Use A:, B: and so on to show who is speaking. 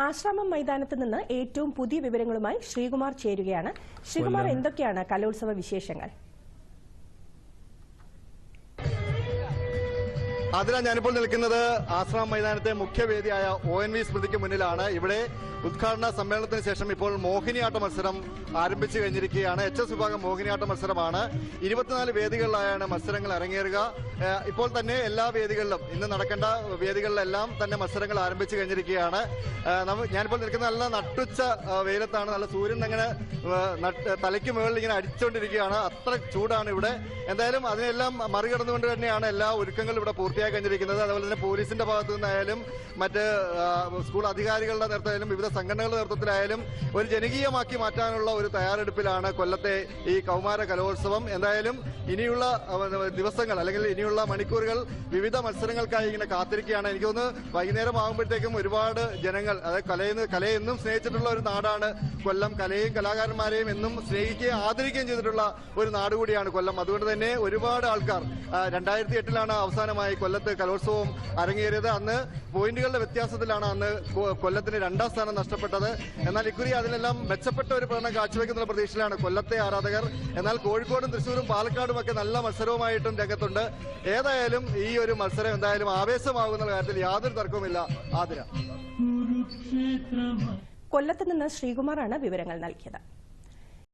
A: ആശ്രാമം മൈതാനത്ത് നിന്ന് ഏറ്റവും പുതിയ വിവരങ്ങളുമായി ശ്രീകുമാർ ചേരുകയാണ്. ശ്രീകുമാർ, എന്തൊക്കെയാണ് കലോത്സവ വിശേഷങ്ങൾ?
B: അതിനാ ഞാനിപ്പോൾ നിൽക്കുന്നത് ആശ്രാമം മൈതാനത്തെ മുഖ്യവേദിയായ ONV സ്മൃതിക്ക് മുന്നിലാണ്. ഇവിടെ ഉദ്ഘാടന സമ്മേളനത്തിന് ശേഷം ഇപ്പോൾ മോഹിനിയാട്ട മത്സരം ആരംഭിച്ചു കഴിഞ്ഞിരിക്കുകയാണ്. HS വിഭാഗം മോഹിനിയാട്ട മത്സരമാണ്. 24 വേദികളിലായാണ് മത്സരങ്ങൾ അരങ്ങേറുക. ഇപ്പോൾ തന്നെ എല്ലാ വേദികളിലും ഇന്ന് നടക്കേണ്ട വേദികളിലെല്ലാം തന്നെ മത്സരങ്ങൾ ആരംഭിച്ചു കഴിഞ്ഞിരിക്കുകയാണ്. ഞാനിപ്പോൾ നിൽക്കുന്ന നല്ല നട്ടുച്ച വെയിലത്താണ്. നല്ല സൂര്യൻ അങ്ങനെ തലയ്ക്ക് മുകളിൽ ഇങ്ങനെ അടിച്ചുകൊണ്ടിരിക്കുകയാണ്. അത്ര ചൂടാണ് ഇവിടെ. എന്തായാലും അതിനെല്ലാം മറികടന്നുകൊണ്ട് തന്നെയാണ് എല്ലാ ഒരുക്കങ്ങളും ഇവിടെ പൂർത്തിയായി കഴിഞ്ഞിരിക്കുന്നത്. അതുപോലെ തന്നെ പോലീസിന്റെ ഭാഗത്തു നിന്നായാലും മറ്റ് സ്കൂൾ അധികാരികളുടെ നേതൃത്വത്തിലായാലും വിവിധ സംഘടനകളുടെ നേതൃത്വത്തിലായാലും ഒരു ജനകീയമാക്കി മാറ്റാനുള്ള ഒരു തയ്യാറെടുപ്പിലാണ് കൊല്ലത്തെ ഈ കൗമാര കലോത്സവം. എന്തായാലും ഇനിയുള്ള ദിവസങ്ങൾ അല്ലെങ്കിൽ ഇനിയുള്ള മണിക്കൂറുകൾ വിവിധ മത്സരങ്ങൾക്കായി ഇങ്ങനെ കാത്തിരിക്കുകയാണ്. എനിക്ക് തോന്നുന്നു വൈകുന്നേരം ആകുമ്പോഴത്തേക്കും ഒരുപാട് ജനങ്ങൾ, അതായത് കലയെ എന്നും സ്നേഹിച്ചിട്ടുള്ള ഒരു നാടാണ് കൊല്ലം. കലയും കലാകാരന്മാരെയും എന്നും സ്നേഹിക്കുകയും ആദരിക്കുകയും ചെയ്തിട്ടുള്ള ഒരു നാട് കൂടിയാണ് കൊല്ലം. അതുകൊണ്ട് തന്നെ ഒരുപാട് ആൾക്കാർ 2008 അവസാനമായി കൊല്ലത്ത് കലോത്സവം അരങ്ങേറിയത്. അന്ന് പോയിന്റുകളുടെ വ്യത്യാസത്തിലാണ് അന്ന് കൊല്ലത്തിന് 2ാം സ്ഥാനം നഷ്ടപ്പെട്ടത്. എന്നാൽ ഇക്കുറി അതിനെല്ലാം മെച്ചപ്പെട്ട ഒരു പ്രകടനം കാഴ്ചവെക്കുന്ന പ്രതീക്ഷയിലാണ് കൊല്ലത്തെ ആരാധകർ. എന്നാൽ കോഴിക്കോടും തൃശ്ശൂരും പാലക്കാടും ഒക്കെ നല്ല മത്സരവുമായിട്ടും രംഗത്തുണ്ട്. ഏതായാലും ഈ ഒരു മത്സരം എന്തായാലും ആവേശമാകുന്ന കാര്യത്തിൽ യാതൊരു തർക്കവുമില്ല. ആതിര,
A: കൊല്ലത്ത് നിന്ന് ശ്രീകുമാറാണ് വിവരങ്ങൾ നൽകിയത്.